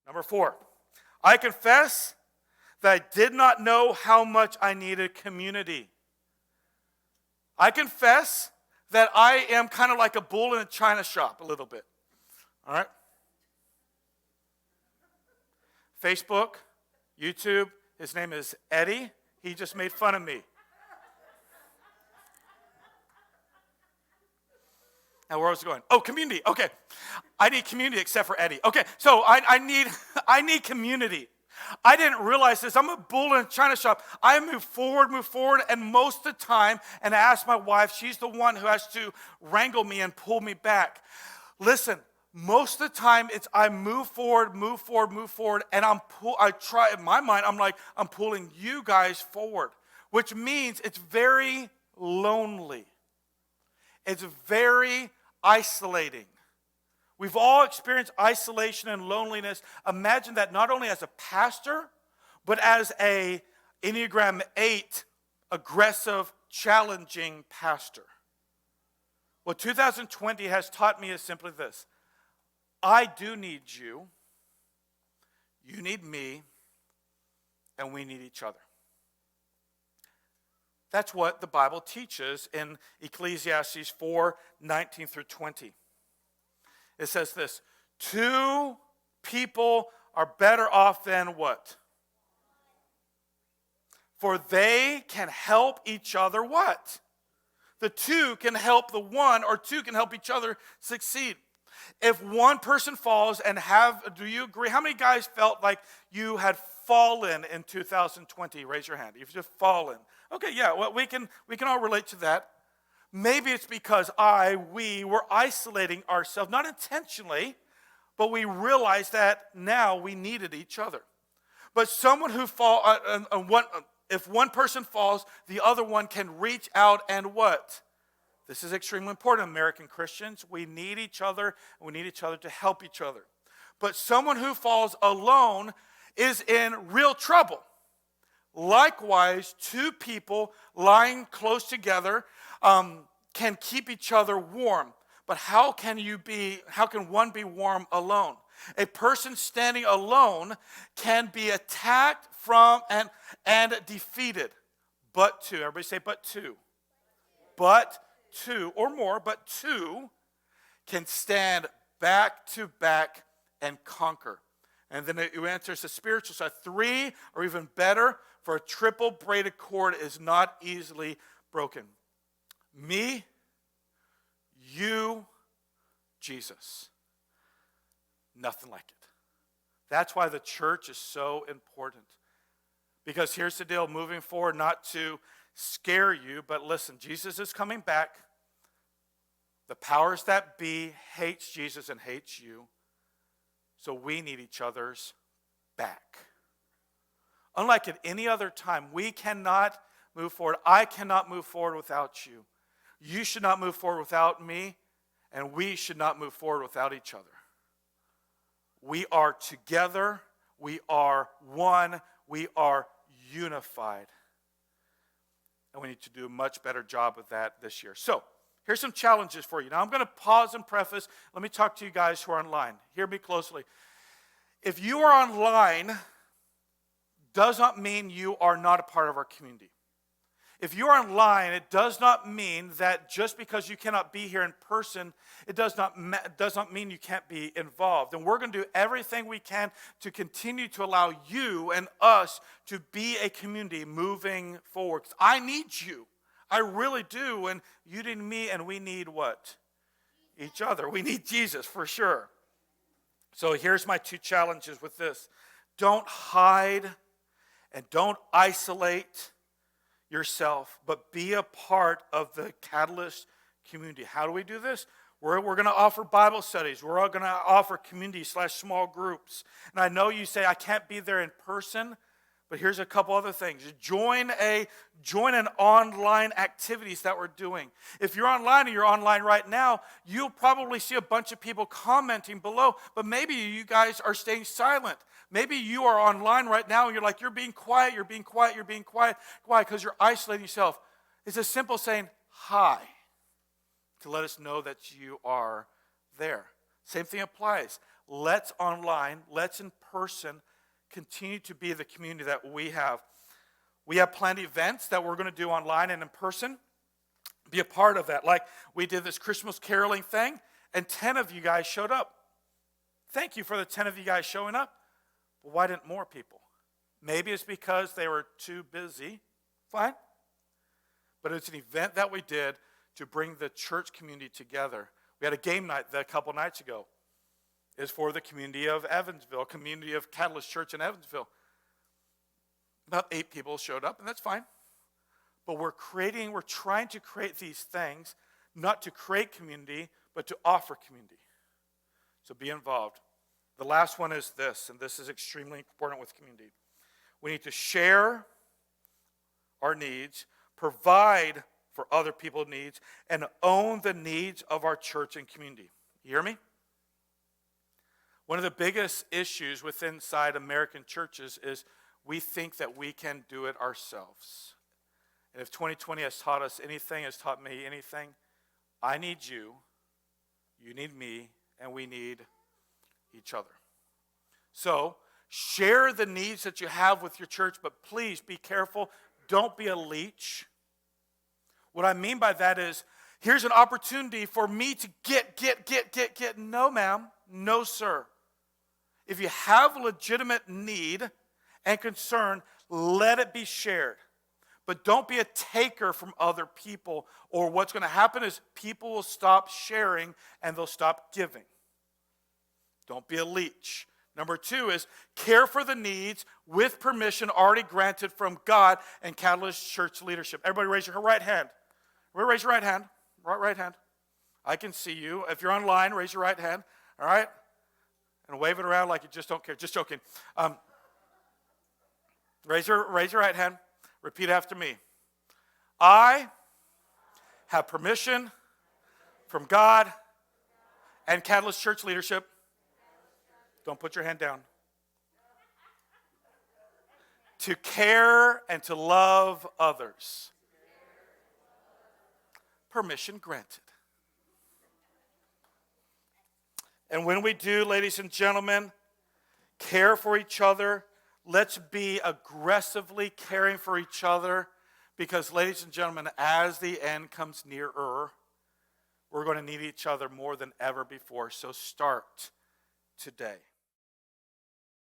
Number 4, I confess that I did not know how much I needed community. I confess that I am kind of like a bull in a china shop a little bit. All right? Facebook, YouTube, his name is Eddie. He just made fun of me. Now, where was it going? Oh, community. Okay. I need community except for Eddie. Okay, so I need community. I didn't realize this. I'm a bull in a china shop. I move forward, and most of the time, and I ask my wife, she's the one who has to wrangle me and pull me back. Listen, most of the time, it's I move forward, and I try, in my mind, I'm pulling you guys forward, which means it's very lonely. It's very isolating. We've all experienced isolation and loneliness. Imagine that not only as a pastor, but as a Enneagram 8, aggressive, challenging pastor. What 2020 has taught me is simply this. I do need you, you need me, and we need each other. That's what the Bible teaches in Ecclesiastes 4:19 through 20. It says this, 2 people are better off than what? For they can help each other what? The 2 can help the 1, or 2 can help each other succeed. If one person falls do you agree? How many guys felt like you had fallen in 2020? Raise your hand. You've just fallen. Okay, yeah, well, we can all relate to that. Maybe it's because we were isolating ourselves, not intentionally, but we realized that now we needed each other. But someone who if one person falls, the other one can reach out and what? This is extremely important, American Christians. We need each other, and we need each other to help each other. But someone who falls alone is in real trouble. Likewise, 2 people lying close together can keep each other warm. But how can one be warm alone? A person standing alone can be attacked from and defeated. But 2, everybody say but 2. But 2 or more, but 2 can stand back to back and conquer. And then it enters the spiritual side. 3 or even better, for a triple braided cord is not easily broken. Me, you, Jesus. Nothing like it. That's why the church is so important. Because here's the deal, moving forward, not to scare you, but listen, Jesus is coming back. The powers that be hates Jesus and hates you. So we need each other's back. Unlike at any other time, we cannot move forward. I cannot move forward without you. You should not move forward without me, and we should not move forward without each other. We are together. We are one. We are unified. And we need to do a much better job of that this year. So, here's some challenges for you. Now, I'm going to pause and preface. Let me talk to you guys who are online. Hear me closely. If you are online, does not mean you are not a part of our community. If you're online, it does not mean that just because you cannot be here in person, it does not mean you can't be involved. And we're going to do everything we can to continue to allow you and us to be a community moving forward. 'Cause I need you. I really do. And you need me, and we need what? Each other. We need Jesus for sure. So here's my 2 challenges with this. Don't hide and don't isolate yourself, but be a part of the Catalyst community. How do we do this? We're going to offer Bible studies. We're going to offer community/small groups. And I know you say, I can't be there in person, but here's a couple other things. Join an online activities that we're doing. If you're online and you're online right now, you'll probably see a bunch of people commenting below, but maybe you guys are staying silent. Maybe you are online right now and you're being quiet, Why? Because you're isolating yourself. It's as simple as saying hi to let us know that you are there. Same thing applies. let's online, let's in person continue to be the community that we have. We have planned events that we're going to do online and in person. Be a part of that. Like we did this Christmas caroling thing, and 10 of you guys showed up. Thank you for the 10 of you guys showing up. But why didn't more people? Maybe it's because they were too busy. Fine. But it's an event that we did to bring the church community together. We had a game night a couple nights ago. It's for the community of Evansville, community of Catalyst Church in Evansville. About 8 people showed up, and that's fine. But we're trying to create these things, not to create community, but to offer community. So be involved. The last one is this, and this is extremely important with community. We need to share our needs, provide for other people's needs, and own the needs of our church and community. You hear me? One of the biggest issues inside American churches is we think that we can do it ourselves. And if 2020 has taught us anything, has taught me anything, I need you, you need me, and we need each other. So, share the needs that you have with your church, but please be careful. Don't be a leech. What I mean by that is, here's an opportunity for me to get. No, ma'am. No, sir. If you have a legitimate need and concern, let it be shared. But don't be a taker from other people, or what's going to happen is people will stop sharing and they'll stop giving. Don't be a leech. Number 2 is care for the needs with permission already granted from God and Catalyst Church leadership. Everybody raise your right hand. Everybody raise your right hand. Right hand. I can see you. If you're online, raise your right hand. All right? And wave it around like you just don't care. Just joking. Raise your right hand. Repeat after me. I have permission from God and Catalyst Church leadership. Don't put your hand down. To care and to love others. Permission granted. And when we do, ladies and gentlemen, care for each other, let's be aggressively caring for each other, because, ladies and gentlemen, as the end comes nearer, we're going to need each other more than ever before. So start today.